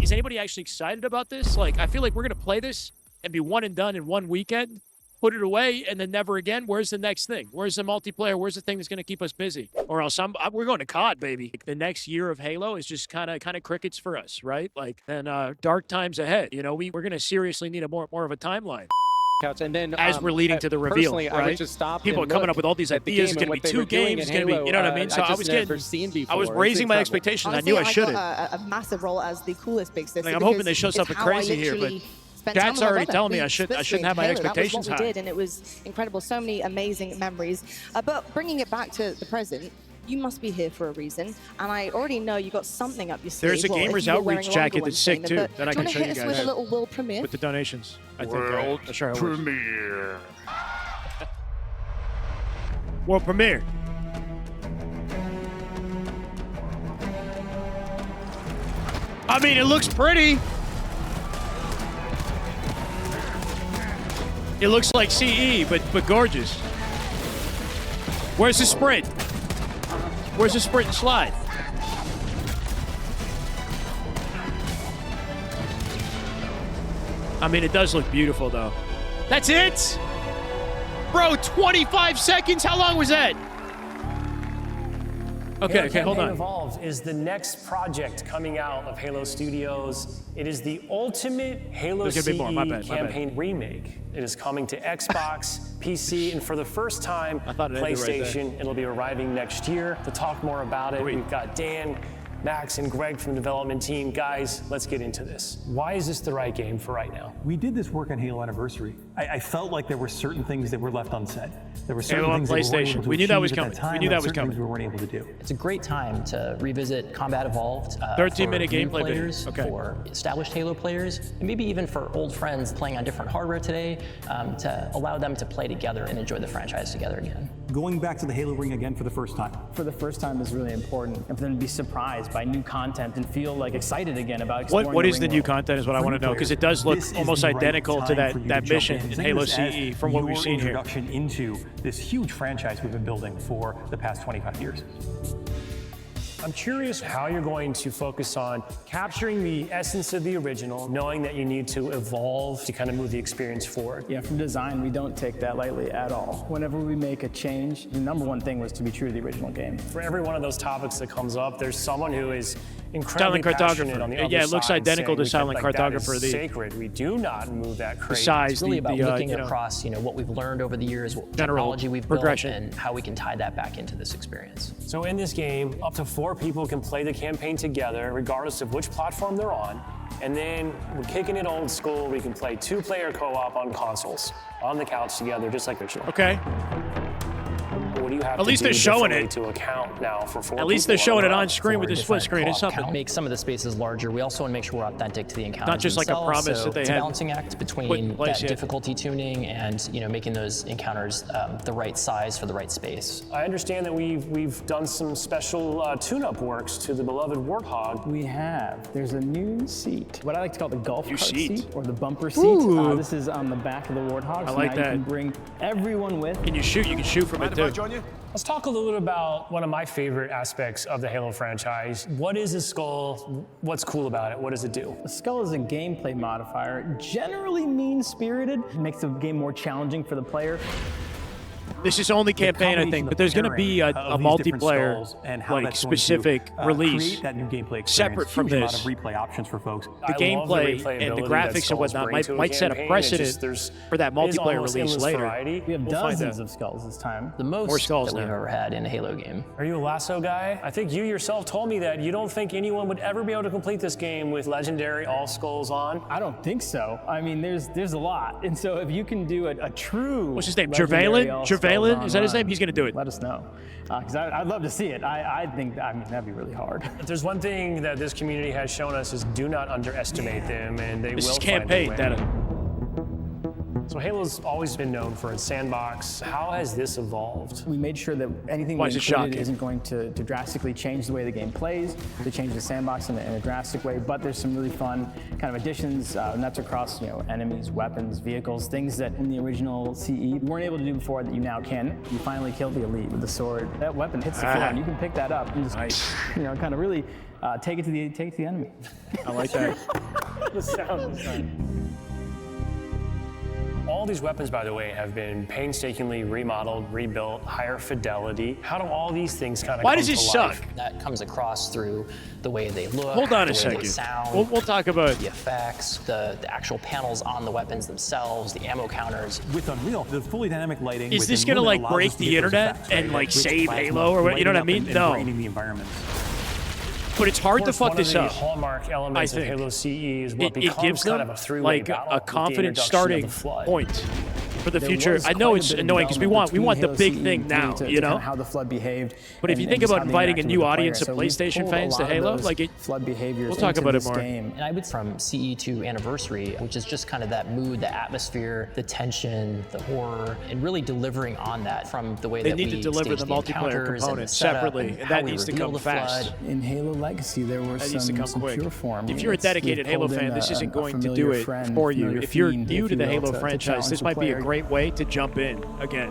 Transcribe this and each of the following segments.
is anybody actually excited about this? Like, I feel like we're going to play this and be one and done in one weekend, put it away, and then never again. Where's the next thing? Where's the multiplayer? Where's the thing that's going to keep us busy? Or else we're going to COD, baby. Like, the next year of Halo is just kind of crickets for us, right? Like, and dark times ahead. You know, we're going to seriously need more of a timeline. And then, as we're leading to the reveal, right? I would just stop People are coming up with all these ideas. It's going to be 2 games. It's going to be, you know what I mean? So I was raising my expectations. Honestly, I knew I shouldn't. A massive role as the coolest big sister. Like, I'm hoping they show something crazy here, but Dad's already telling me I shouldn't have my expectations high. That was what we did, and it was incredible. So many amazing memories. But bringing it back to the present, you must be here for a reason, and I already know you got something up your sleeve. There's a Gamers Outreach jacket that's sick too, that I can show you guys. With a little world premiere? With the donations, I think. World sure premiere. World premiere. I mean, it looks pretty. It looks like CE, but gorgeous. Where's the sprint? Where's the sprint and slide? I mean, it does look beautiful, though. That's it? Bro, 25 seconds? How long was that? Okay, hold on. Evolved is the next project coming out of Halo Studios. It is the ultimate Halo CE campaign remake. It is coming to Xbox, PC, and for the first time, PlayStation. It'll be arriving next year. To talk more about it, we've got Dan, Max, and Greg from the development team. Guys, let's get into this. Why is this the right game for right now? We did this work on Halo Anniversary. I felt like there were certain things that were left unsaid. There were certain things PlayStation. We knew that was coming. We knew that was coming. We weren't able to do. It's a great time to revisit Combat Evolved. 13-minute gameplay players, for established Halo players, and maybe even for old friends playing on different hardware today, to allow them to play together and enjoy the franchise together again. Going back to the Halo ring again for the first time. For the first time is really important. And for them to be surprised by new content and feel like excited again about exploring what is the new content is what I want to know, because it does look almost identical to that mission in Halo CE from what we've seen here. Introduction into this huge franchise we've been building for the past 25 years. I'm curious how you're going to focus on capturing the essence of the original, knowing that you need to evolve to kind of move the experience forward. Yeah, from design, we don't take that lightly at all. Whenever we make a change, the number one thing was to be true to the original game. For every one of those topics that comes up, there's someone who is incredibly passionate on the other Yeah, it looks side, identical to Silent Cartographer. That is sacred. We do not move that crazy. Size, it's really about looking across, what we've learned over the years, what technology we've built, and how we can tie that back into this experience. So in this game, up to 4 people can play the campaign together, regardless of which platform they're on. And then we're kicking it old school. We can play 2-player co-op on consoles, on the couch together, just like original. Okay. What do you have At least they're showing it to account now for 4 At least they're showing it on screen with the split screen. It's something. Make some of the spaces larger. We also want to make sure we're authentic to the encounters. Not just like a promise that they it's had. a balancing act between that difficulty tuning and making those encounters the right size for the right space. I understand that we've done some special tune-up works to the beloved Warthog. We have. There's a new seat, what I like to call the golf cart seat or the bumper seat. This is on the back of the Warthog. I like that. You can bring everyone with. Can you shoot? You can shoot from it too. Let's talk a little bit about one of my favorite aspects of the Halo franchise. What is a skull? What's cool about it? What does it do? A skull is a gameplay modifier, generally mean-spirited. It makes the game more challenging for the player. This is only campaign, I think, but there's going to be a multiplayer, like specific release separate from this. Amount of replay options for folks. The gameplay and the graphics and whatnot might set a precedent for that multiplayer release later. We have dozens of skulls this time. The most more skulls that we've ever had in a Halo game. Are you a lasso guy? I think you yourself told me that you don't think anyone would ever be able to complete this game with legendary all skulls on. I don't think so. I mean, there's a lot, and so if you can do a true what's his name? Jervalen? Is that his name? He's going to do it. Let us know, because I'd love to see it. I think that'd be really hard. If there's one thing that this community has shown us is do not underestimate them, and they will this find campaign a way. data. So Halo's always been known for its sandbox. How has this evolved? We made sure that anything Why we is it included shocking? isn't going to drastically change the way the game plays, to change the sandbox in a drastic way, but there's some really fun kind of additions, and that's across enemies, weapons, vehicles, things that in the original CE you weren't able to do before that you now can. You finally killed the elite with the sword. That weapon hits the floor, and you can pick that up and just kind of really take it to the enemy. I like that. The sound design. All these weapons, by the way, have been painstakingly remodeled, rebuilt, higher fidelity. How do all these things kind of Why come does it to suck? life? That comes across through the way they look, Hold on the a way second. they sound, We'll talk about the effects, the actual panels on the weapons themselves, the ammo counters. With Unreal, the fully dynamic lighting. Is with this gonna, Lumen like, allows break us to the get those internet effects, and, right? like, Rich save plasma Halo or what? You know what I lighting mean? up No. and brightening the environment. but it's hard to Of course, fuck one this of the up. hallmark elements I of think. Halo CE is what It becomes gives kind them of a three-way like battle a with the confident introduction starting of the Flood. point for the There future. was I know quite a it's bit of annoying because we want development the between big Halo thing CE now, to you kind know. of how the Flood behaved. But if you and think just about how they inviting a interacted new with the audience player. of So we PlayStation pulled a fans to lot of Halo, those like it. Flood behaviors We'll talk into about it this more. game. And I would from CE to Anniversary, which is just kind of that mood, the atmosphere, the tension, the horror, and really delivering on that from the way They that need we to deliver stage the the multiplayer encounters and the components setup separately, and how that we needs to reveal come the fast. Flood. In Halo Legacy, there were That needs to come some quick. pure form. If you're a dedicated Halo fan, this isn't going to do it for you. If you're new to the Halo franchise, this might be a great way to jump in again.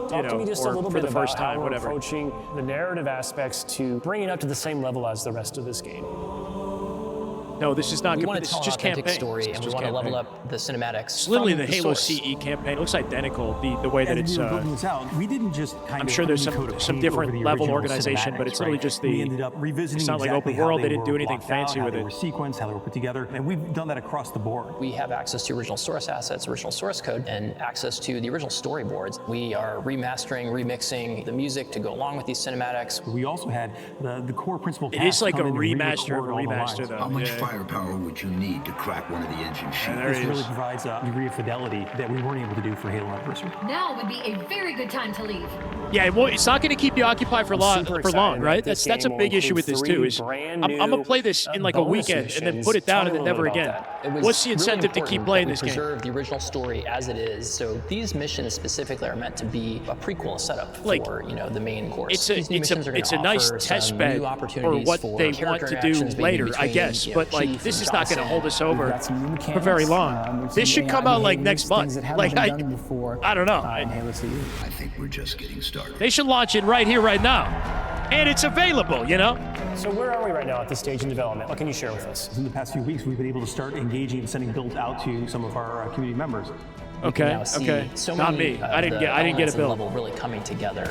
Talk to me just a or little for bit the first about how time, we're whatever. approaching the narrative aspects to bring it up to the same level as the rest of this game. No, this is not We good. want This to is tell an just authentic campaign. story, It's and we just want to level campaign. up the cinematics. It's literally from the Halo source. CE campaign. It looks identical. The way that As it's. we were building this out, we didn't just kind I'm of sure there's recode a some paint different over the level original organization, but it's cinematics, really right? just We the. ended up revisiting It's not like exactly open how world. They they didn't were do anything blocked out, fancy how with they it. were sequenced, how they were put together, and we've done that across the board. We have access to original source assets, original source code, and access to the original storyboards. We are remastering, remixing the music to go along with these cinematics. We also had the core principal It cast is like a come in and remaster of a re-record all the remaster, lines. though. How much Yeah. firepower would you need to crack one of the engine sheets? there This he really is. provides a degree of fidelity that we weren't able to do for Halo Anniversary. Now would be a very good time to leave. Yeah, well, it's not going to keep you occupied for long, super right? excited that this That's a game big will issue with this include too. three Is brand I'm gonna new, play this in like a bonus weekend and then missions. put it down Tell and me then a never little bit again. about It was What's the really incentive to keep important playing that this we game? preserve the original story as it is. So these missions specifically are meant to be a prequel setup Like, for the main course. It's a These new missions are gonna it's a nice offer test some bed new for opportunities what for they want character to do interactions, maybe later, I between, guess. But like, Chief this and is not going to Johnson. hold us We've over got some new for mechanics, very long. with This some should AI come out like behaviors, next things month. that haven't Like been done before, I don't know. in Halo CE. I think we're just getting started. They should launch it right here, right now, and it's available. You know. So where are we right now at this stage in development? What can you share with us? In the past few weeks, we've been able to start engaging and sending builds out to some of our community members. We can Okay. now see Okay. so Not many me. of I didn't the get a elements of the bill. level really coming together.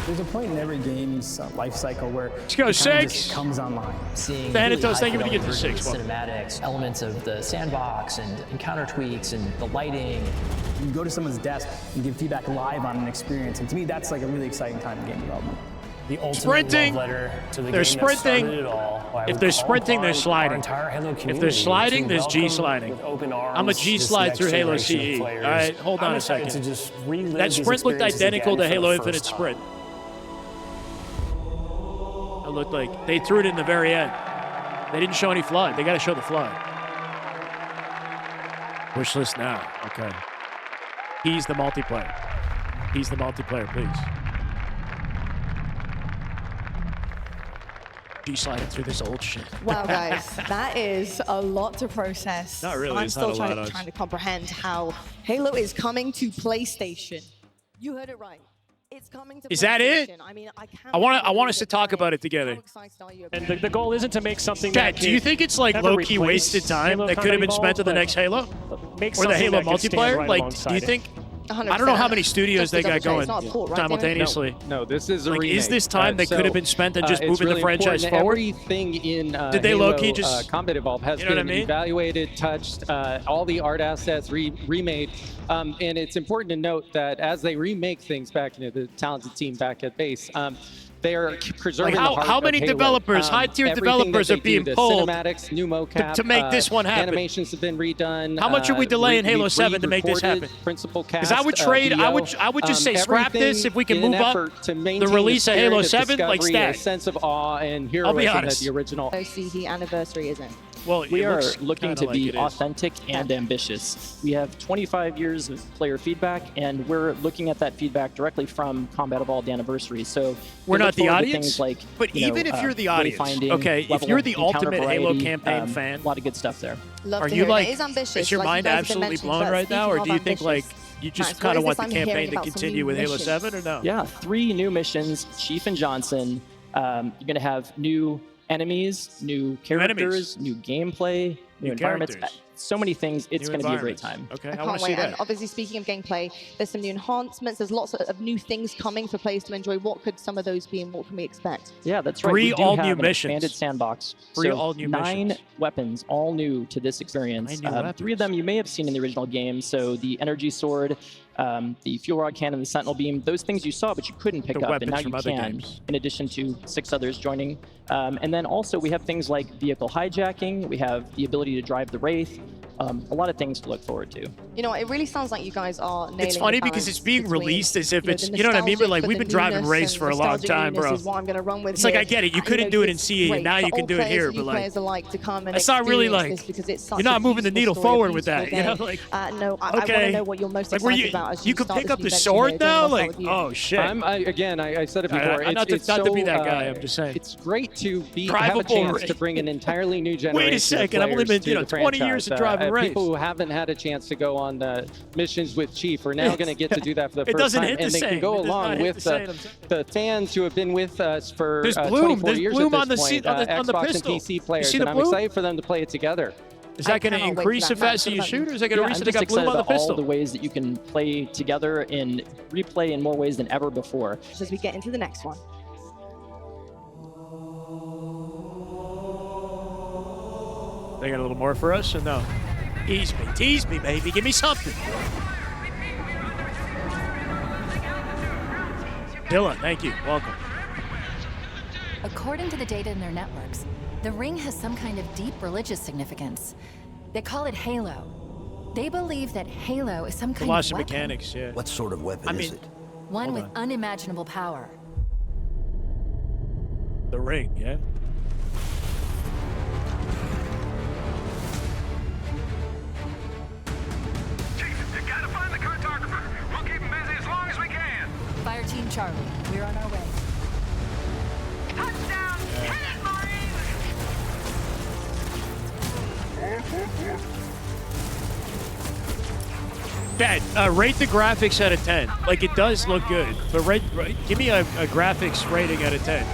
There's a point in every game's life cycle where Let's go, it kinda 6. just comes online. Seeing Thanatos, really thank you for high-fidelity getting to 6. versions of cinematics, elements of the sandbox and encounter tweaks and the lighting. You go to someone's desk and give feedback live on an experience, and to me, that's like a really exciting time in game development. The ultimate Sprinting. love letter to the They're game that sprinting. started it all. Why If we they're call sprinting, they're upon our sliding. entire Halo If community they're sliding, to there's G welcome sliding. with open arms I'm a G this slide next through Halo generation of CE. players. All right, hold on I'm a excited second. to just relive That these sprint looked experiences identical to again for Halo the Infinite first time. Sprint. It looked like they threw it in the very end. They didn't show any flood. They got to show the flood. Push list now. Okay. He's the multiplayer. He's the multiplayer, please. G-sliding through this old shit. Wow, guys, that is a lot to process. Not really, I'm it's still not a lot. trying to comprehend how Halo is coming to PlayStation. You heard it right. It's coming to PlayStation. Is that it? I mean, I can't I want us to believe talk it. about it together. How excited are you And about the goal isn't to make something Kat, that do you think it's like never low-key replace wasted time Halo that could have been Combat spent on the Evolved, next Halo? but make Or the something Halo that can stand multiplayer? right Like, do alongside you it? think? 100%. I don't know how many studios Just to they got double check, going it's not a port, right, Damon? simultaneously. No, this is a Like, remake. is this time that could have been spent on just moving the really franchise important. forward? Everything in Did they Halo, low-key just- Combat Evolved has You know what I been mean? evaluated, touched, all the art assets remade, and it's important to note that as they remake things back, the talented team back at base, they are preserving Like, the heart how of many Halo. developers, high-tier Everything developers that are they being do, the pulled cinematics, new mocap, to make this one happen? Animations have been redone. How much should we delay in Halo 7 to make this re-recorded happen? Principal cast, Because I would trade, I VO, would just say scrap this if we can everything move in an up effort to the maintain release of spirit Halo 7 like discovery, a stack. sense of awe and I'll be heroism that honest. the original. CE anniversary isn't. Well, We it are looks looking kinda to like be it is. authentic and ambitious. We have 25 years of player feedback, and we're looking at that feedback directly from Combat Evolved Anniversary. So We're we look not the forward to audience, things like, but you know, even if you're the audience, wayfinding, okay, if level you're the encounter ultimate Halo variety, campaign fan, a lot of good stuff there. Love are to you hear it. like, It is ambitious. is your like mind you guys have been absolutely mentioning, blown but right now, or speaking do you of think like ambitious, you just Max, what kind of is want this the I'm hearing campaign to about some continue new with Halo missions? 7 or no? Yeah, 3 new missions, Chief and Johnson. You're going to have new enemies, new characters, new gameplay, new environments. characters. So many things. It's New going to be a great environments. time. Okay, I I want can't to see wait. And that. obviously, speaking of gameplay, there's some new enhancements. There's lots of new things coming for players to enjoy. What could some of those be, and what can we expect? Yeah, that's right. 3 We do all have new an missions. expanded sandbox. 3 So all new 9 missions. weapons, all new to this experience. 9 new weapons. 3 of them you may have seen in the original game. So the energy sword, the fuel rod cannon, the sentinel beam. Those things you saw, but you couldn't pick The up, and weapons now you from other can. games. In addition to 6 others joining. And then also we have things like vehicle hijacking. We have the ability to drive the Wraith. A lot of things to look forward to. You know, it really sounds like you guys are nailing It's funny the because it's balance being between, released as if you know, it's, the you know what I mean? But nostalgic like for we've the been driving newness Wraiths and for a long nostalgic time, newness bro. is what I'm gonna run with It's like, here. I get it. You And, couldn't know, do it in it's CE, and great now you for can old do it players here, and new but, like, players alike to come and it's not really experience like- this because it's such you're not a moving the beautiful needle story, a forward with that, beautiful you know, game. like, No, I want okay. to know what you're most Like, were excited you, about as you could start pick this up new the venture sword here. Dylan, now? I'll start Like, with you. oh shit. I said it before. Not it's to be that so, guy, I'm just saying. It's great to have a Drivable chance to Wraith. bring an entirely new generation. Wait a second, of I've only players been, you to know, the 20 years of franchise. driving Wraiths. People who haven't had a chance to go on missions with Chief are now going to get to do that for the It first doesn't time, hit the and they same. can go It does not along hit with the same, I'm the fans who have been with us for There's 24 There's years bloom at on the this seat, point, on the Xbox pistol. and PC You players, see the and I'm bloom? excited for them to play it together. Is that going to cannot wait increase for the that. Max, faster what you about shoot, you? or is that going to Yeah, reach I'm they just got bloom excited on the about all pistol? the ways that you can play together and replay in more ways than ever before. As we get into the next one. They got a little more for us, or no? Tease me, baby. Give me something. Dylan, thank you. Welcome. According to the data in their networks, the ring has some kind of deep religious significance. They call it Halo. They believe that Halo is some kind The loss of of weapon. mechanics, yeah. What sort of weapon is it? One Hold with on. unimaginable power. The ring, yeah. You gotta find the cartographer. We'll keep him busy as long as we can. Fire Team Charlie, we're on our way. Touchdown! Hit it, Marines! Dad, rate the graphics out of 10. Like, it does look good, but give me a graphics rating out of 10.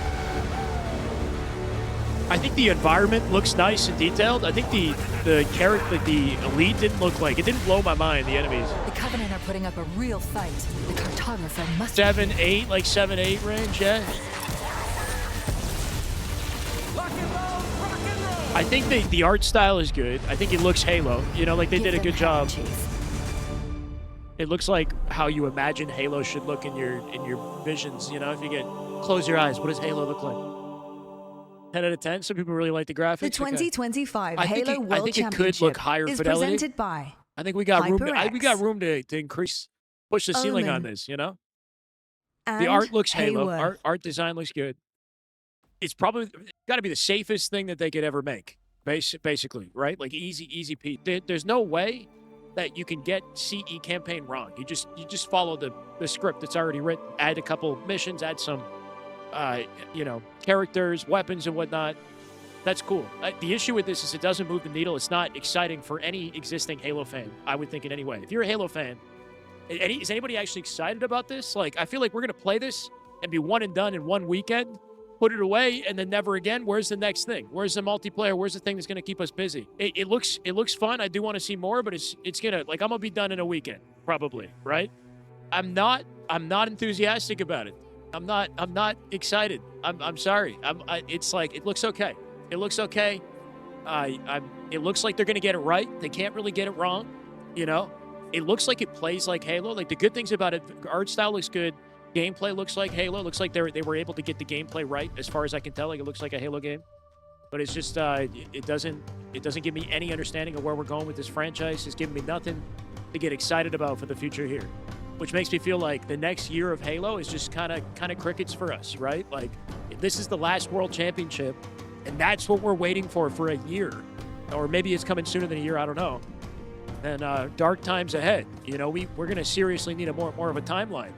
I think the environment looks nice and detailed. I think the character, the elite didn't look like, it didn't blow my mind, the enemies. The Covenant are putting up a real fight. The cartographer must 7, 8, like 7, 8 range, yeah. I think the art style is good. I think it looks Halo. You know, like they did a good job. It looks like how you imagine Halo should look in your visions. You know, if you close your eyes, what does Halo look like? 10 out of 10. Some people really like the graphics. The 2025 I think Halo it, World I think it Championship could look higher is fidelity. presented by I think we got room. HyperX. We got room to increase, push the ceiling on Omen. this. You know, and the art looks Halo. Hayworth. Art design looks good. It's probably got to be the safest thing that they could ever make. Basically, right? Like easy peat. There's no way that you can get CE campaign wrong. You just follow the script that's already written. Add a couple missions, add some, characters, weapons, and whatnot. That's cool. The issue with this is it doesn't move the needle. It's not exciting for any existing Halo fan, I would think in any way. If you're a Halo fan, is anybody actually excited about this? Like, I feel like we're going to play this and be one and done in one weekend, put it away, and then never again. Where's the next thing? Where's the multiplayer? Where's the thing that's going to keep us busy? It looks fun. I do want to see more, but it's going to, like, I'm going to be done in a weekend, probably, right? I'm not enthusiastic about it. I'm not excited. I'm sorry. It's like, it looks okay. It looks okay. It looks like they're going to get it right. They can't really get it wrong, you know? It looks like it plays like Halo. Like, the good things about it, art style looks good. Gameplay looks like Halo. Looks like they were able to get the gameplay right, as far as I can tell. Like, it looks like a Halo game. But it's just, it doesn't give me any understanding of where we're going with this franchise. It's giving me nothing to get excited about for the future here. Which makes me feel like the next year of Halo is just kind of crickets for us, right? Like, if this is the last World Championship, and that's what we're waiting for a year, or maybe it's coming sooner than a year, I don't know. And dark times ahead. You know, we're going to seriously need more of a timeline.